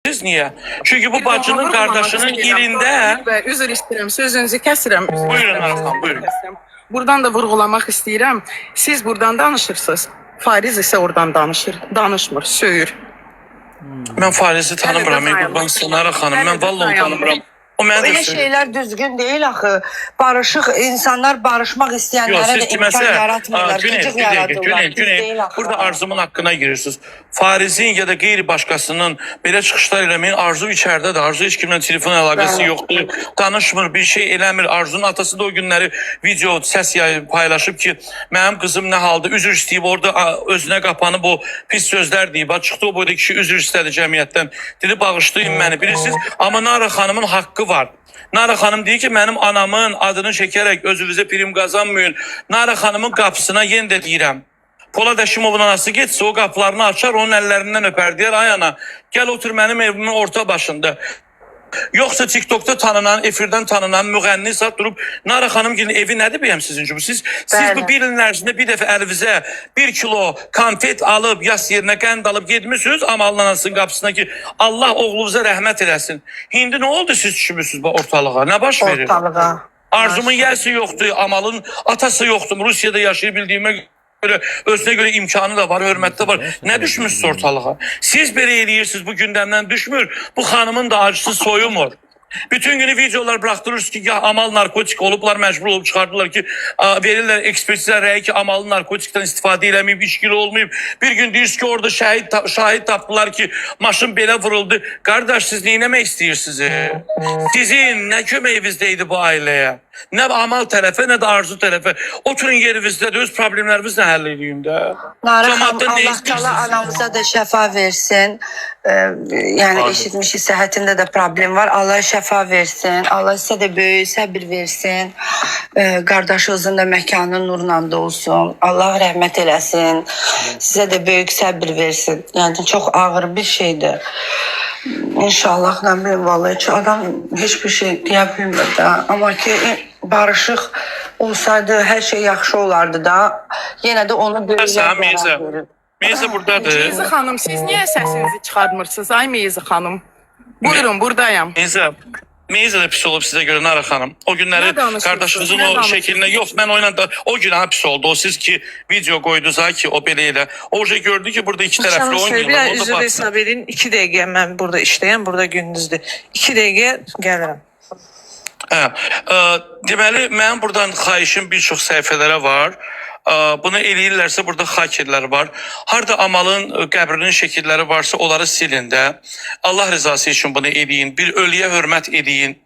Siz niye? Çünkü bu bacının kardeşinin ilində... Üzr istəyirəm, sözünüzü kəsirəm. Buyurun Arxan, buyurun. Buradan da vurğulamaq istəyirəm. Siz buradan danışırsınız. Fariz isə oradan danışmır, söyür. Mən Farizi tanımıram, Qurban Sınara xanım. Mən vallahi tanımıram. O mənə Öyle şeyler düzgün değil axı. Barışıq, insanlar barışmaq istəyənlərə də imkan yaratmırlar. Güney, burada Arzumun haqqına girirsiniz. Farizin ya da qeyri başqasının belə çıxışlar eləməyin. Arzu içərdədir. Arzu heç kimlə telefon əlaqəsi yoxdur. Danışmır, bir şey eləmir. Arzunun atası da o günləri video, səs paylaşıb ki, mənim qızım nə halda üzr istəyib, orada özünə qapanıb o pis sözlər deyib. Çıxdı o boyda kişi üzr istədi cəmiyyətdən. Dedi, bağışlayın məni, bilirsiniz. Amma Nara xanımın haqqı var. Nara xanım deyir ki, mənim anamın adını çəkərək özünüzə prim qazanmayın. Nara xanımın qapısına yenə də deyirəm. Polad Əşimovun anası getsə o qapılarını açar, onun əllərindən öpər, deyər, ay ana, gəl otur mənim evimin orta başında. Yoxsa TikTok'ta tanınan, efirdən tanınan müğənni saat durub, Nara xanım gelin evi nədir bəyəm sizin üçün? Siz bu bir ilin ərzində bir dəfə əlinizə 1 kilo konfet alıb, yas yerinə qənd alıb gedmişsiniz, amalın anasının qapısına ki, Allah oğlunuza rəhmət eləsin. İndi nə oldu siz düşmüsünüz bu ortalığa? Nə baş verir? Arzumun yersi yoxdur, amalın atası yoxdur. Rusiyada yaşayıb bildiyimə özünə görə imkanı da var, hörməti də var. Nə düşmüşsünüz ortalığa? Siz belə eləyirsiniz, bu gündəmdən düşmür. Bu xanımın da acısı soyumur. Bütün günü videolar bıraktırırız ki, ya amal narkotik olublar, məcbur olub çıxardılar ki, verirlər ekspertizlər rəyi ki, amalı narkotikdən istifadə eləməyib, işgili olmayıb. Bir gün deyirsiniz ki, orada şahid tapdılar ki, maşın belə vuruldu. Qardaş, siz neynəmək istəyirsiniz? Sizin nə köməyinizdəydi bu ailəyə? Nə amal tərəfə, nə də arzu tərəfə. Oturun yerinizdə də öz problemlərinizlə həll edin də. Nara xanım, Allah Teala anamıza da şəfa versin. Yəni eşitmişik, səhhətində də problem var. Allah şəfa versin. Allah sizə də böyük səbir versin. Qardaşınızın da məkanı nurla dolsun. Allah rəhmət eləsin. Sizə də böyük səbir versin. Yəni çox ağır bir şeydir. İnşallah, nə bilim, vallahi ki, adam heç bir şey deyə bilmir də. Amma ki, barışıq olsaydı hər şey yaxşı olardı da. Yenə də onu böyük Meyza buradadır. Meyza xanım, siz niyə səsinizi çıxartmırsınız? Ay Meyza xanım. Buyurun, buradayım. Meyza da pis olub sizə görə, Nara xanım. O günləri qardaşınızın o şəklinə, yox, mən oyla da, o gün pis oldu. O siz ki, video qoydunuz ki, o belə elə. O gördü ki, burada iki tərəfli oynayırlar. Üzr hesab edin, 2 dəqiqə mən burada işləyəm, burada gündüzdür. 2 dəqiqə gəlirəm. Deməli, mənim buradan xahişim bir çox səhifələrə var. Bunu eləyirlərsə burada hakerlər var. Harda amalın qəbrinin şəkilləri varsa onları silin də. Allah rızası üçün bunu eləyin. Bir ölüyə hörmət eləyin.